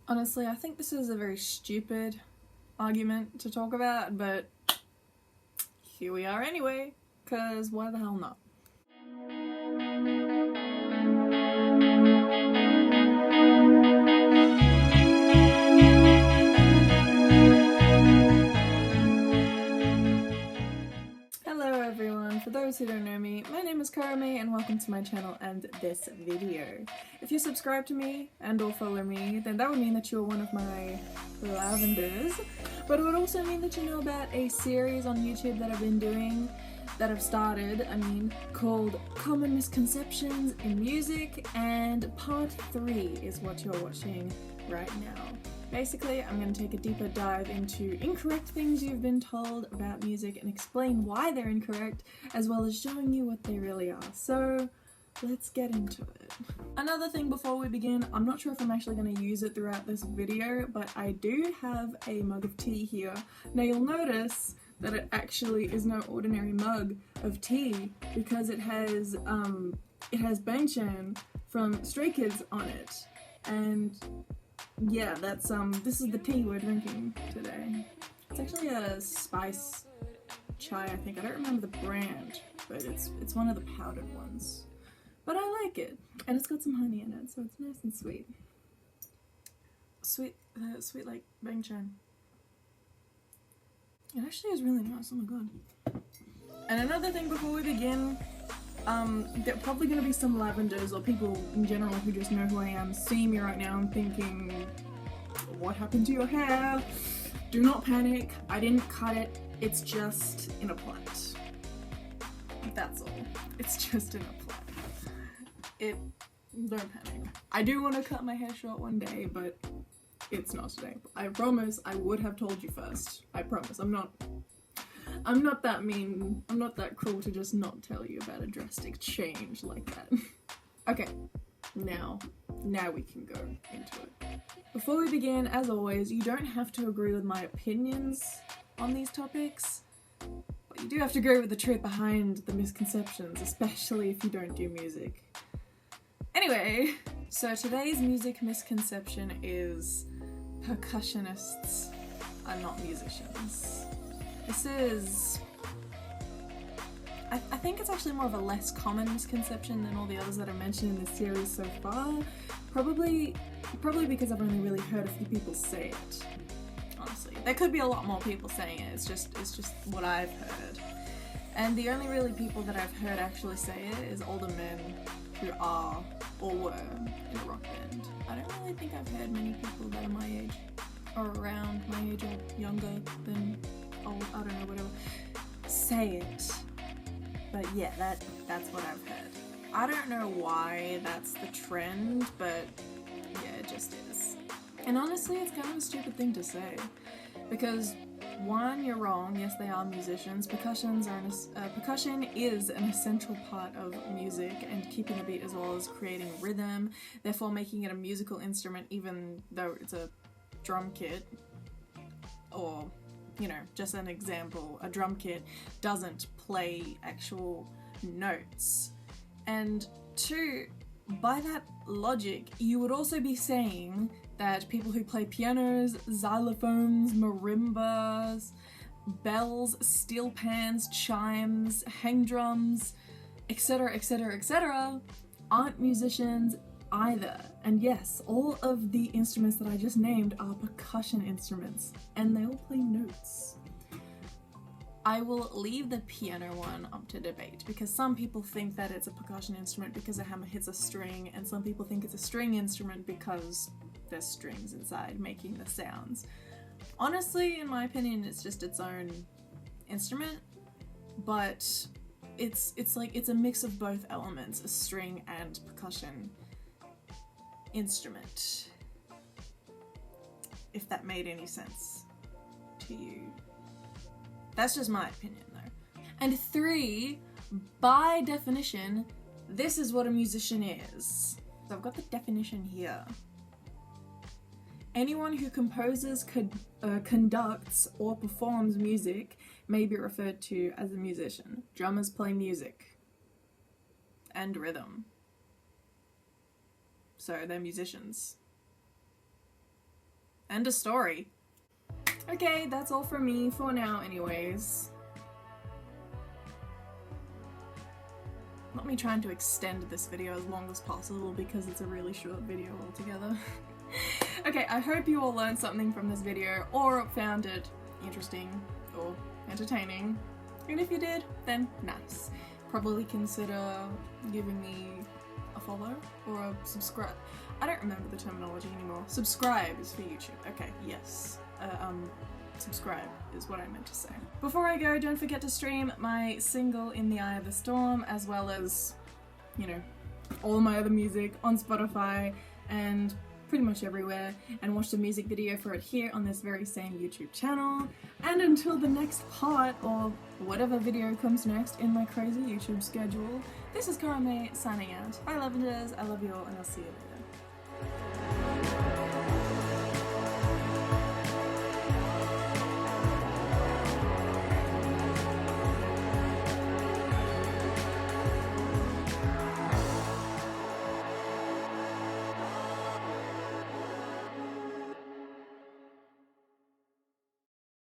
Honestly, I think this is a very stupid argument to talk about, but here we are anyway, because why the hell not? Hello everyone, for those who don't know me, my name is Karame and welcome to my channel and this video. If you subscribe to me and or follow me, then that would mean that you're one of my Lavenders, but it would also mean that you know about a series on YouTube that I've been doing, that I've started, called Common Misconceptions in Music, and part 3 is what you're watching right now. Basically, I'm going to take a deeper dive into incorrect things you've been told about music and explain why they're incorrect, as well as showing you what they really are. So, let's get into it. Another thing before we begin, I'm not sure if I'm actually going to use it throughout this video, but I do have a mug of tea here. Now you'll notice that it actually is no ordinary mug of tea because it has Bangchan from Stray Kids on it. And yeah, that's this is the tea we're drinking today. It's actually a spice chai, I think. I don't remember the brand, but it's one of the powdered ones. But I like it, and it's got some honey in it, so it's nice and sweet. Sweet like Bangchan. It actually is really nice. Oh my god. And another thing before we begin. There are probably going to be some Lavenders or people in general who just know who I am seeing me right now and thinking, what happened to your hair? Do not panic, I didn't cut it, it's just in a plait. That's all. It's just in a plait. Don't panic. I do want to cut my hair short one day, but it's not today. I promise I would have told you first. I promise. I'm not that mean, I'm not that cruel to just not tell you about a drastic change like that. Okay, now we can go into it. Before we begin, as always, you don't have to agree with my opinions on these topics, but you do have to agree with the truth behind the misconceptions, especially if you don't do music. Anyway, so today's music misconception is percussionists are not musicians. This is, I think it's actually more of a less common misconception than all the others that I mentioned in this series so far. Probably because I've only really heard a few people say it, honestly. There could be a lot more people saying it, it's just what I've heard. And the only really people that I've heard actually say it is older men who are or were in a rock band. I don't really think I've heard many people that are my age, or around my age or younger than old, I don't know, whatever, say it. But yeah, that's what I've heard. I don't know why that's the trend, but yeah, it just is. And honestly, it's kind of a stupid thing to say, because one, you're wrong, yes they are musicians. Percussion is an essential part of music and keeping the beat as well as creating rhythm, therefore making it a musical instrument even though it's a drum kit, or you know, just an example, a drum kit doesn't play actual notes. And two, by that logic, you would also be saying that people who play pianos, xylophones, marimbas, bells, steel pans, chimes, hang drums, etc, etc, etc, aren't musicians either. And yes, all of the instruments that I just named are percussion instruments, and they all play notes. I will leave the piano one up to debate, because some people think that it's a percussion instrument because a hammer hits a string, and some people think it's a string instrument because there's strings inside making the sounds. Honestly, in my opinion, it's just its own instrument, but it's a mix of both elements, a string and percussion instrument, if that made any sense to you. That's just my opinion though. And 3, by definition, this is what a musician is. So I've got the definition here. Anyone who composes, conducts, or performs music may be referred to as a musician. Drummers play music and rhythm, so they're musicians. End of story. Okay, that's all from me for now anyways. Not me trying to extend this video as long as possible because it's a really short video altogether. Okay, I hope you all learned something from this video or found it interesting or entertaining. And if you did, then nice. Probably consider giving me a follow or a subscribe. I don't remember the terminology anymore. Subscribe is for YouTube. Okay, yes. Subscribe is what I meant to say. Before I go, don't forget to stream my single In the Eye of the Storm, as well as, you know, all my other music on Spotify and pretty much everywhere, and watch the music video for it here on this very same YouTube channel. And until the next part, or whatever video comes next in my crazy YouTube schedule, this is Karame signing out. Bye Lavenders, I love you all, and I'll see you later.